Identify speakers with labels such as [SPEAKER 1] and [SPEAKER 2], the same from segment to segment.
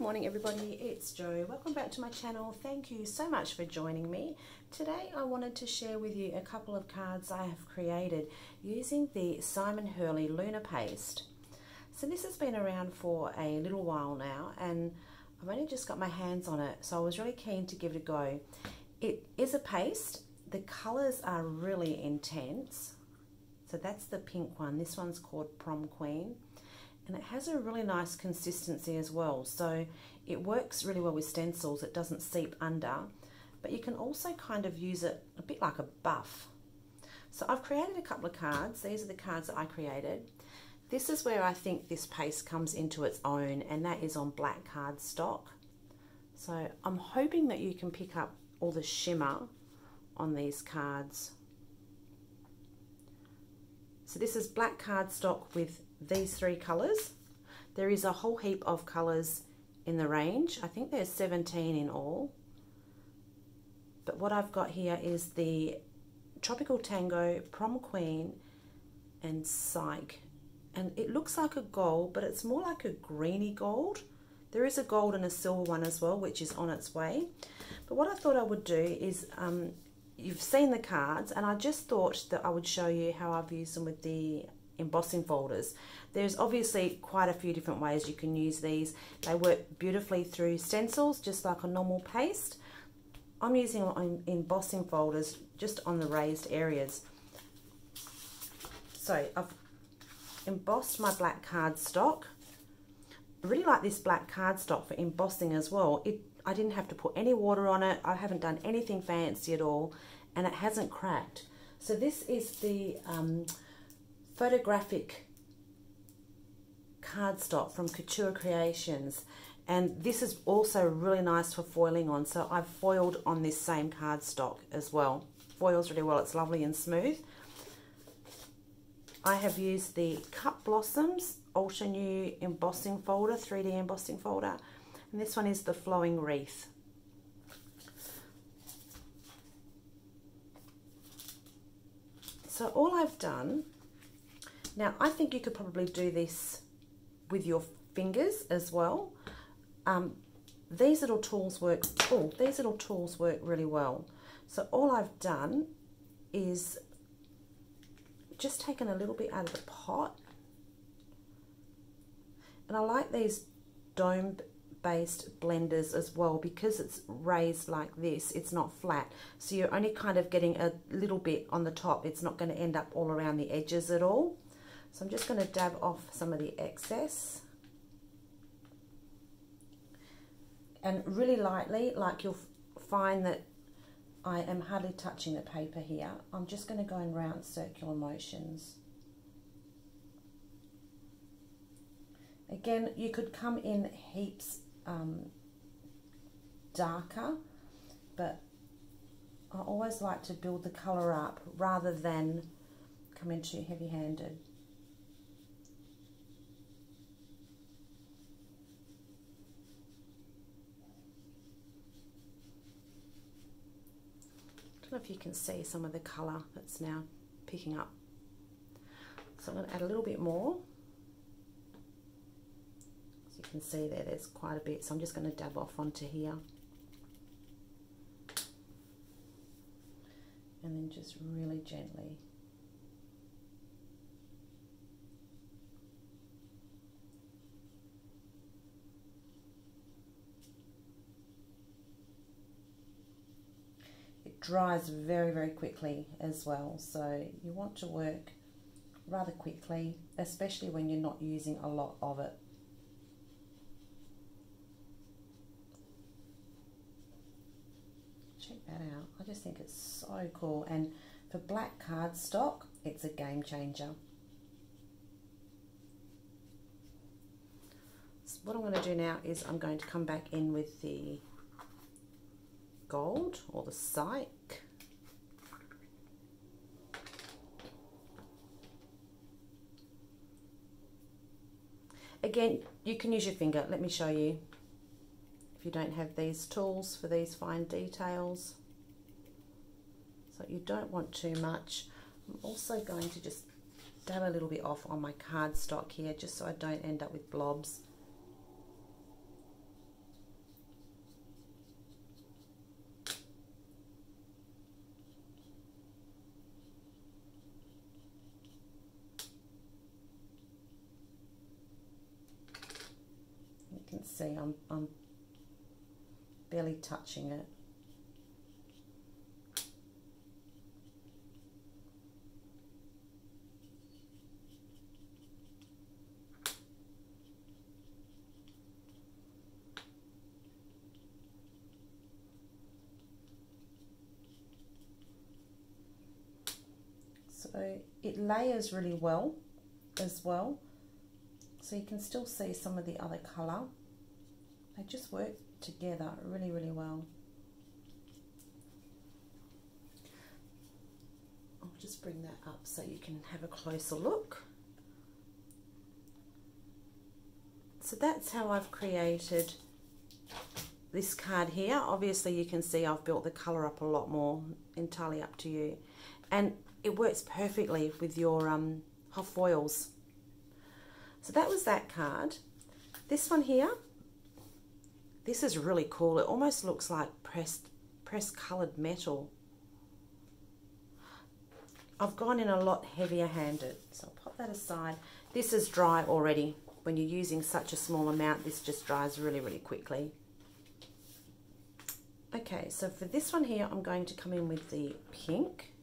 [SPEAKER 1] morning everybody, it's Jo. Welcome back to my channel. Thank you so much for joining me. Today I wanted to share with you a couple of cards I have created using the Simon Hurley Lunar Paste. So this has been around for a little while now and I've only just got my hands on it, so I was really keen to give it a go. It is a paste. The colours are really intense. So that's the pink one. This one's called Prom Queen. And it has a really nice consistency as well. So it works really well with stencils. It doesn't seep under. But you can also kind of use it a bit like a buff. So I've created a couple of cards. These are the cards that I created. This is where I think this paste comes into its own, and that is on black cardstock. So I'm hoping that you can pick up all the shimmer on these cards. So this is black cardstock with these three colours. There is a whole heap of colours in the range. I think there's 17 in all. But what I've got here is the Tropical Tango, Prom Queen and Psych. And it looks like a gold, but it's more like a greeny gold. There is a gold and a silver one as well, which is on its way. But what I thought I would do is, you've seen the cards, and I just thought that I would show you how I've used them with the embossing folders. There's obviously quite a few different ways you can use these. They work beautifully through stencils, just like a normal paste. I'm using them on embossing folders just on the raised areas. So I've embossed my black cardstock. I really like this black cardstock for embossing as well. I didn't have to put any water on it. I haven't done anything fancy at all, and it hasn't cracked. So this is the photographic cardstock from Couture Creations, and this is also really nice for foiling on. So I've foiled on this same cardstock as well. Foils really well, it's lovely and smooth. I have used the Cut Blossoms Ultra New embossing folder, 3D embossing folder, and this one is the Flowing Wreath. So all I've done, now I think you could probably do this with your fingers as well. These little tools work, really well. So all I've done is just taken a little bit out of the pot. And I like these dome-based blenders as well because it's raised like this, it's not flat. So you're only kind of getting a little bit on the top. It's not going to end up all around the edges at all. So I'm just going to dab off some of the excess. And really lightly, like you'll find that I am hardly touching the paper here. I'm just going to go in round circular motions. Again, you could come in heaps darker, but I always like to build the colour up rather than come in too heavy-handed. I don't know if you can see some of the colour that's now picking up. So I'm going to add a little bit more. As you can see there, there's quite a bit. So I'm just going to dab off onto here. And then just really gently. Dries very, very quickly as well, so you want to work rather quickly, especially when you're not using a lot of it. Check that out. I just think it's so cool, and for black cardstock it's a game changer. So what I'm going to do now is I'm going to come back in with the gold or the Psych. Again, you can use your finger. Let me show you if you don't have these tools for these fine details. So you don't want too much. I'm also going to just dab a little bit off on my cardstock here just so I don't end up with blobs. see, I'm barely touching it. So it layers really well as well. So you can still see some of the other colour. They just work together really, really well. I'll just bring that up so you can have a closer look. So that's how I've created this card here. Obviously you can see I've built the colour up a lot more, entirely up to you. And it works perfectly with your hot foils. So that was that card. This one here, this is really cool. It almost looks like pressed coloured metal. I've gone in a lot heavier handed, so I'll pop that aside. This is dry already. When you're using such a small amount, this just dries really, really quickly. Okay, so for this one here, I'm going to come in with the pink.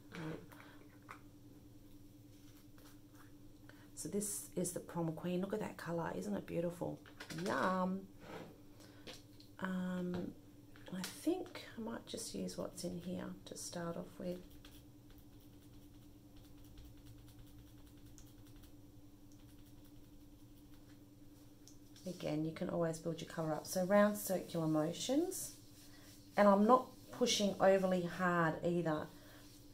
[SPEAKER 1] So this is the Prom Queen. Look at that colour, isn't it beautiful? Yum. I think I might just use what's in here to start off with. Again, you can always build your colour up. So round circular motions. And I'm not pushing overly hard either.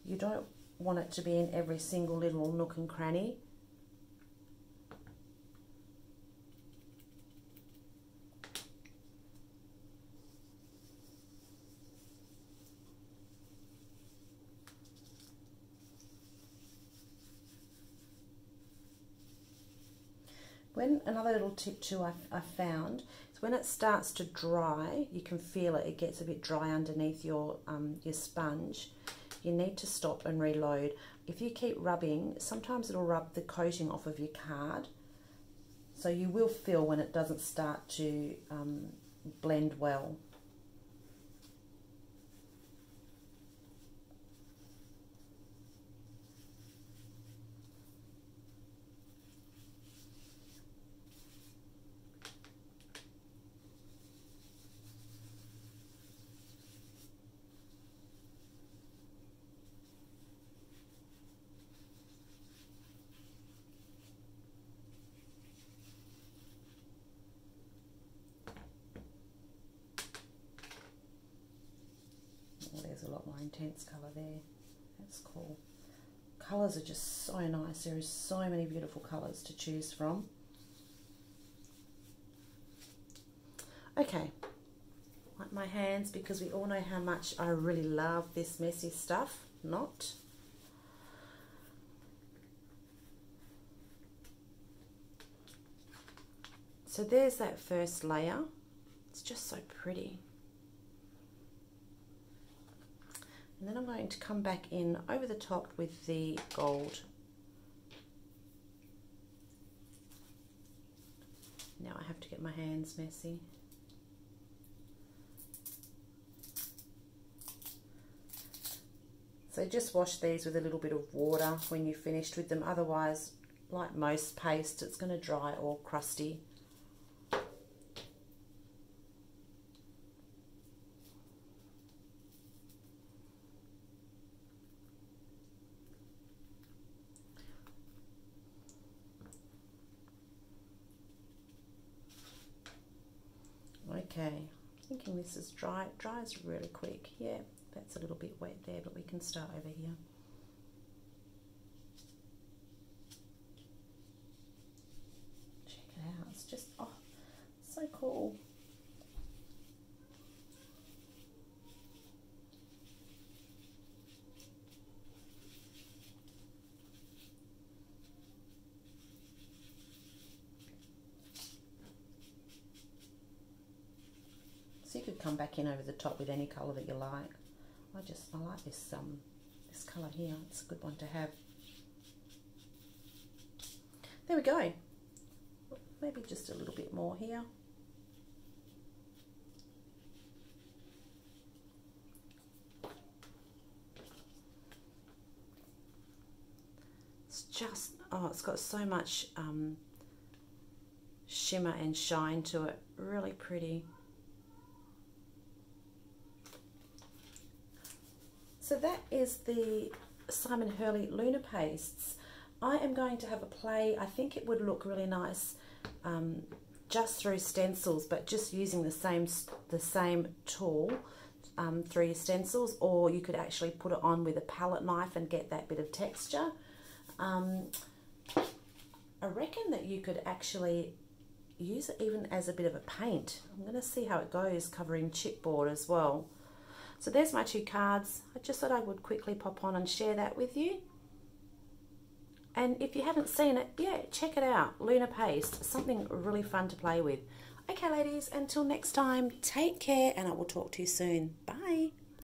[SPEAKER 1] You don't want it to be in every single little nook and cranny. Another little tip too I found is when it starts to dry, you can feel it, it gets a bit dry underneath your sponge. You need to stop and reload. If you keep rubbing, sometimes it'll rub the coating off of your card. So you will feel when it doesn't start to blend well. There's a lot more intense colour there. That's cool. Colours are just so nice. There is so many beautiful colours to choose from. Okay, wipe my hands because we all know how much I really love this messy stuff. Not. So there's that first layer. It's just so pretty. And then I'm going to come back in over the top with the gold. Now I have to get my hands messy. So just wash these with a little bit of water when you're finished with them. Otherwise, like most paste, it's going to dry all crusty. Okay, thinking this is dry. It dries really quick. Yeah, that's a little bit wet there, but we can start over here. Check it out. It's just, oh, so cool. So you could come back in over the top with any colour that you like. I like this this colour here. It's a good one to have. There we go. Maybe just a little bit more here. just, oh, it's got so much shimmer and shine to it. Really pretty. So that is the Simon Hurley Lunar Pastes. I am going to have a play. I think it would look really nice just through stencils, but just using the same tool through your stencils, or you could actually put it on with a palette knife and get that bit of texture. I reckon that you could actually use it even as a bit of a paint. I'm going to see how it goes covering chipboard as well. So there's my 2 cards. I just thought I would quickly pop on and share that with you. And if you haven't seen it, yeah, check it out. Lunar Paste, something really fun to play with. Okay, ladies, until next time, take care, and I will talk to you soon. Bye.